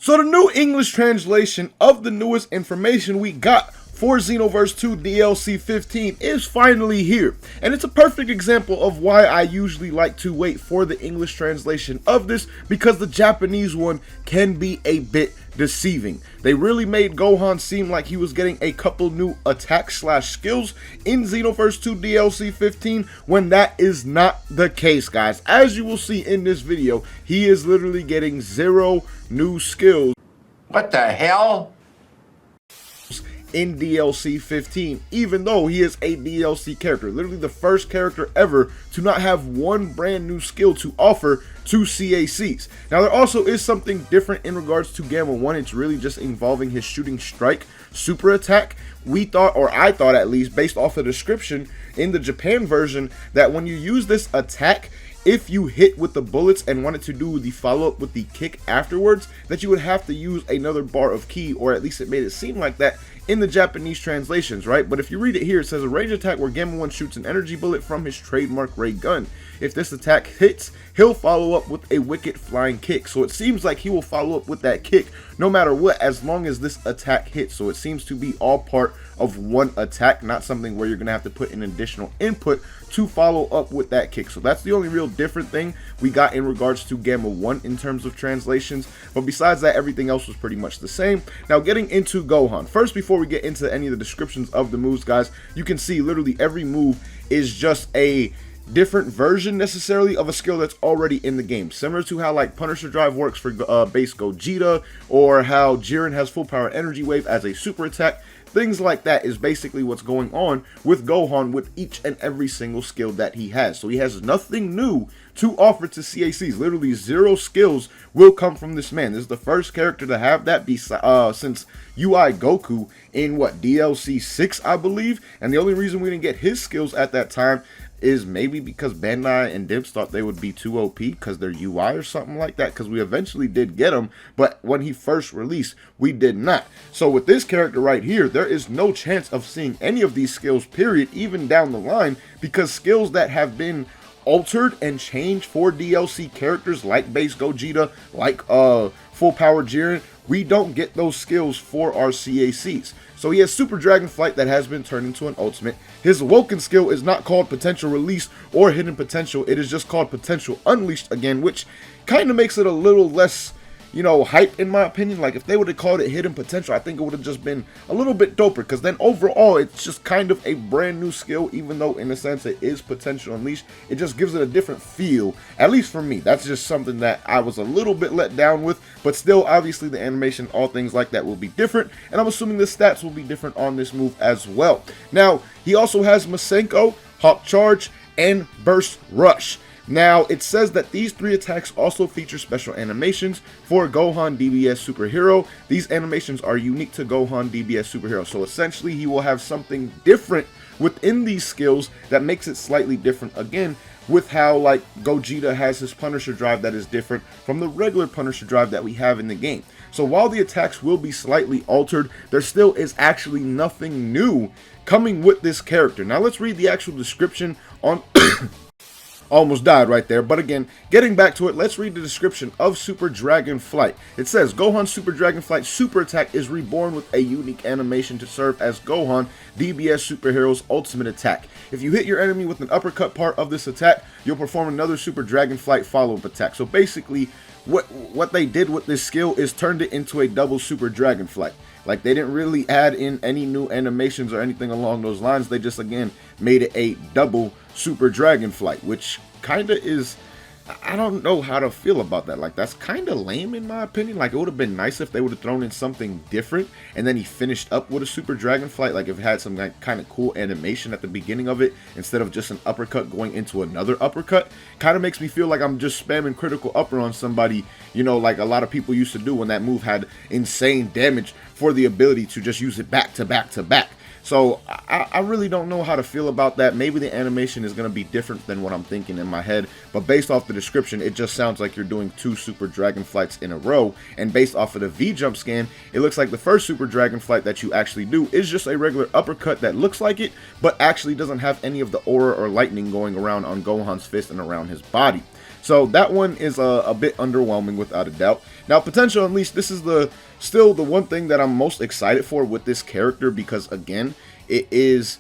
So the new English translation of the newest information we got for Xenoverse 2 DLC 15 is finally here, and it's a perfect example of why I usually like to wait for the English translation of this, because the Japanese one can be a bit deceiving. They really made Gohan seem like he was getting a couple new attack/skills in Xenoverse 2 DLC 15 when that is not the case, guys. As you will see in this video, he is literally getting 0 new skills. What the hell? In DLC 15, even though he is a DLC character, literally the first character ever to not have one brand new skill to offer to CACs. Now there also is something different in regards to Gamma 1. It's really just involving his shooting strike super attack. We thought, or I thought at least, based off the description in the Japan version, that when you use this attack, if you hit with the bullets and wanted to do the follow-up with the kick afterwards, that you would have to use another bar of ki, or at least it made it seem like that in the Japanese translations, right? But if you read it here, it says a range attack where Gamma 1 shoots an energy bullet from his trademark ray gun. If this attack hits, he'll follow up with a wicked flying kick. So it seems like he will follow up with that kick no matter what, as long as this attack hits. So it seems to be all part of one attack, not something where you're gonna have to put an additional input to follow up with that kick. So that's the only real different thing we got in regards to Gamma 1 in terms of translations. But besides that, everything else was pretty much the same. Now getting into Gohan. First, before we get into any of the descriptions of the moves, guys, you can see literally every move is just a different version necessarily of a skill that's already in the game, similar to how like Punisher Drive works for base Gogeta, or how Jiren has full power energy wave as a super attack. Things like that is basically what's going on with Gohan with each and every single skill that he has. So he has nothing new to offer to CACs. Literally 0 skills will come from this man. This is the first character to have that since UI Goku in what, DLC 6, I believe. And the only reason we didn't get his skills at that time is maybe because Bandai and Dimps thought they would be too OP because they're UI or something like that, because we eventually did get him, but when he first released, we did not. So with this character right here, there is no chance of seeing any of these skills, period, even down the line, because skills that have been altered and changed for DLC characters like base Gogeta, like full power Jiren, we don't get those skills for our CACs. So he has Super Dragon Flight that has been turned into an ultimate. His Awoken skill is not called Potential Release or Hidden Potential. It is just called Potential Unleashed again, which kind of makes it a little less, you know, hype in my opinion. Like if they would have called it Hidden Potential, I think it would have just been a little bit doper, because then overall it's just kind of a brand new skill, even though in a sense it is Potential Unleashed. It just gives it a different feel, at least for me. That's just something that I was a little bit let down with, but still, obviously the animation, all things like that will be different, and I'm assuming the stats will be different on this move as well. Now, he also has Masenko, Hawk Charge, and Burst Rush. Now, it says that these 3 attacks also feature special animations for Gohan DBS Superhero. These animations are unique to Gohan DBS Superhero. So essentially, he will have something different within these skills that makes it slightly different again, with how like Gogeta has his Punisher Drive that is different from the regular Punisher Drive that we have in the game. So while the attacks will be slightly altered, there still is actually nothing new coming with this character. Now let's read the actual description on... Almost died right there, but again, getting back to it, let's read the description of Super Dragon Flight. It says, Gohan Super Dragon Flight super attack is reborn with a unique animation to serve as Gohan DBS Superhero's ultimate attack. If you hit your enemy with an uppercut part of this attack, you'll perform another Super Dragon Flight follow-up attack. So basically, what they did with this skill is turned it into a double Super Dragon Flight. Like, they didn't really add in any new animations or anything along those lines. They just, again, made it a double Super Dragon Flight, which kind of is, I don't know how to feel about that. Like, that's kind of lame in my opinion. Like, it would have been nice if they would have thrown in something different and then he finished up with a Super Dragon Flight. Like, if it had some like, kind of cool animation at the beginning of it instead of just an uppercut going into another uppercut. Kind of makes me feel like I'm just spamming critical upper on somebody, you know, like a lot of people used to do when that move had insane damage for the ability to just use it back to back to back. So I really don't know how to feel about that. Maybe the animation is going to be different than what I'm thinking in my head, but based off the description, it just sounds like you're doing 2 Super Dragon Flights in a row. And based off of the V-Jump scan, it looks like the first Super Dragon Flight that you actually do is just a regular uppercut that looks like it, but actually doesn't have any of the aura or lightning going around on Gohan's fist and around his body. So that one is a bit underwhelming without a doubt. Now, Potential Unleashed, this is still the one thing that I'm most excited for with this character, because again, it is,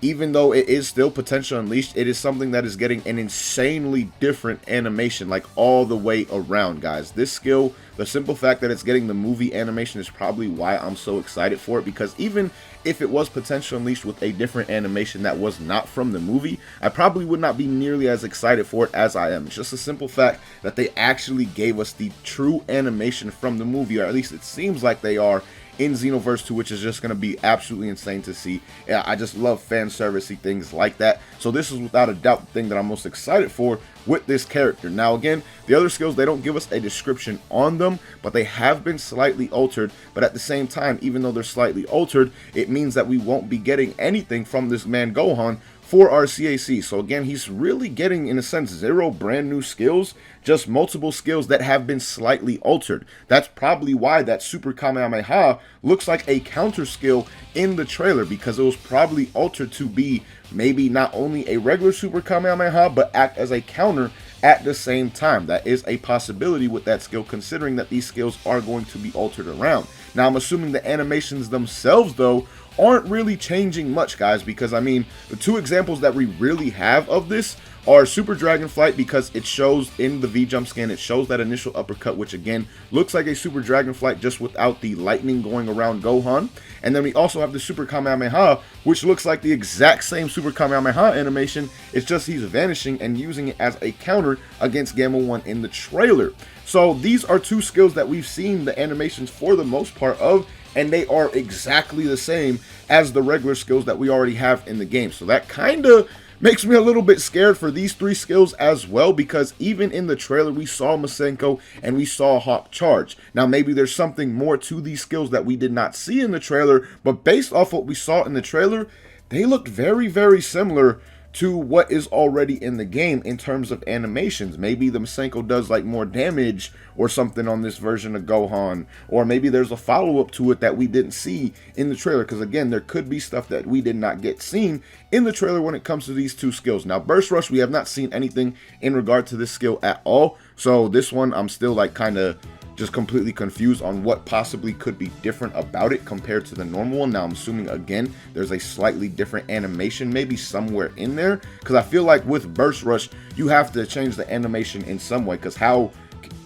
even though it is still Potential Unleashed, it is something that is getting an insanely different animation, like all the way around, guys. This skill, the simple fact that it's getting the movie animation is probably why I'm so excited for it, because even if it was Potential Unleashed with a different animation that was not from the movie, I probably would not be nearly as excited for it as I am. It's just a simple fact that they actually gave us the true animation from the movie, or at least it seems like they are, in Xenoverse 2, which is just going to be absolutely insane to see. Yeah, I just love fan servicey things like that. So this is without a doubt the thing that I'm most excited for with this character. Now again, the other skills, they don't give us a description on them, but they have been slightly altered. But at the same time, even though they're slightly altered, it means that we won't be getting anything from this man Gohan for our CAC. So again, he's really getting, in a sense, 0 brand new skills, just multiple skills that have been slightly altered. That's probably why that Super Kamehameha looks like a counter skill in the trailer, because it was probably altered to be maybe not only a regular Super Kamehameha, but act as a counter at the same time. That is a possibility with that skill, considering that these skills are going to be altered around. Now, I'm assuming the animations themselves, though, aren't really changing much, guys, because I mean, the 2 examples that we really have of this are Super Dragon Flight, because it shows in the V-Jump scan, it shows that initial uppercut, which again looks like a Super Dragon Flight just without the lightning going around Gohan. And then we also have the Super Kamehameha, which looks like the exact same Super Kamehameha animation. It's just he's vanishing and using it as a counter against Gamma 1 in the trailer. So these are 2 skills that we've seen the animations for the most part of, and they are exactly the same as the regular skills that we already have in the game. So that kind of makes me a little bit scared for these 3 skills as well, because even in the trailer we saw Masenko and we saw Hawk Charge. Now maybe there's something more to these skills that we did not see in the trailer, but based off what we saw in the trailer, they looked very, very similar to what is already in the game in terms of animations. Maybe the Masenko does like more damage or something on this version of Gohan, or maybe there's a follow-up to it that we didn't see in the trailer, because again, there could be stuff that we did not get seen in the trailer when it comes to these 2 skills. Now, Burst Rush, we have not seen anything in regard to this skill at all, so this one I'm still like kind of just completely confused on what possibly could be different about it compared to the normal one. Now, I'm assuming, again, there's a slightly different animation maybe somewhere in there, because I feel like with Burst Rush, you have to change the animation in some way, because how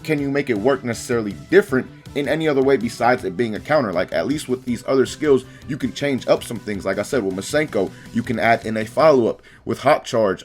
can you make it work necessarily different in any other way besides it being a counter? Like, at least with these other skills, you can change up some things. Like I said, with Masenko, you can add in a follow-up. With Hawk Charge,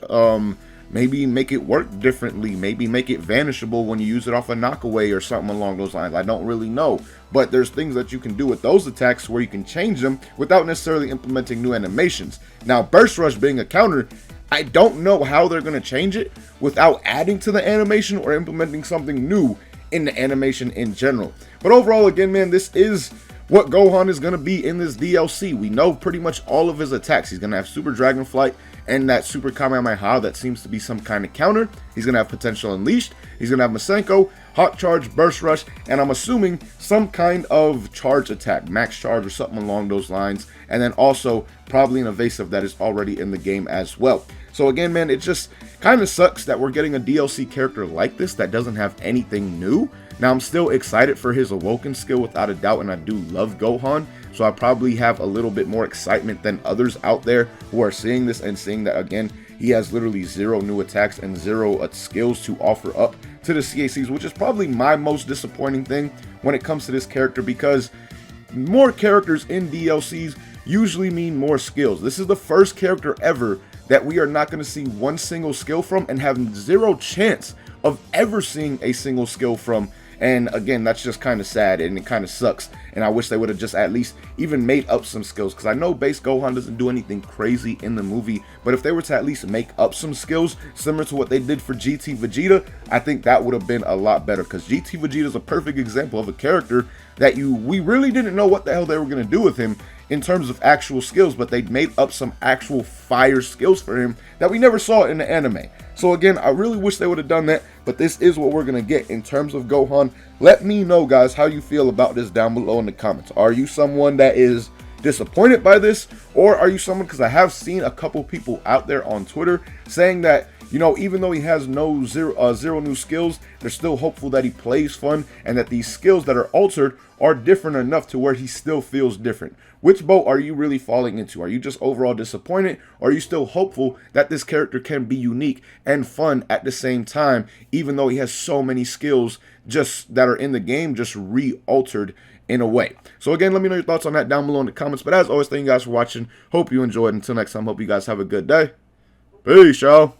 maybe make it work differently, maybe make it vanishable when you use it off a knockaway or something along those lines. I don't really know, but there's things that you can do with those attacks where you can change them without necessarily implementing new animations. Now, Burst Rush being a counter, I don't know how they're going to change it without adding to the animation or implementing something new in the animation in general. But overall, again, man, this is what Gohan is going to be in this DLC. We know pretty much all of his attacks. He's going to have Super Dragon Flight and that Super Kamehameha that seems to be some kind of counter. He's going to have Potential Unleashed. He's going to have Masenko, Hawk Charge, Burst Rush, and I'm assuming some kind of charge attack, Max Charge or something along those lines. And then also probably an evasive that is already in the game as well. So again, man, it just kind of sucks that we're getting a DLC character like this that doesn't have anything new. Now, I'm still excited for his Awoken skill without a doubt, and I do love Gohan, so I probably have a little bit more excitement than others out there who are seeing this and seeing that, again, he has literally 0 new attacks and 0 skills to offer up to the CACs, which is probably my most disappointing thing when it comes to this character, because more characters in DLCs usually mean more skills. This is the first character ever that we are not going to see one single skill from and have 0 chance of ever seeing a single skill from. And again, that's just kind of sad and it kind of sucks. And I wish they would have just at least even made up some skills, because I know base Gohan doesn't do anything crazy in the movie, but if they were to at least make up some skills similar to what they did for GT Vegeta, I think that would have been a lot better, because GT Vegeta is a perfect example of a character that we really didn't know what the hell they were going to do with him in terms of actual skills, but they made up some actual fire skills for him that we never saw in the anime. So again, I really wish they would have done that, but this is what we're going to get in terms of Gohan. Let me know, guys, how you feel about this down below in the comments. Are you someone that is disappointed by this, or are you someone, because I have seen a couple people out there on Twitter saying that, You know, even though he has zero new skills, they're still hopeful that he plays fun and that these skills that are altered are different enough to where he still feels different. Which boat are you really falling into? Are you just overall disappointed, or are you still hopeful that this character can be unique and fun at the same time, even though he has so many skills just that are in the game just re-altered in a way? So again, let me know your thoughts on that down below in the comments. But as always, thank you guys for watching. Hope you enjoyed. Until next time, hope you guys have a good day. Peace, y'all.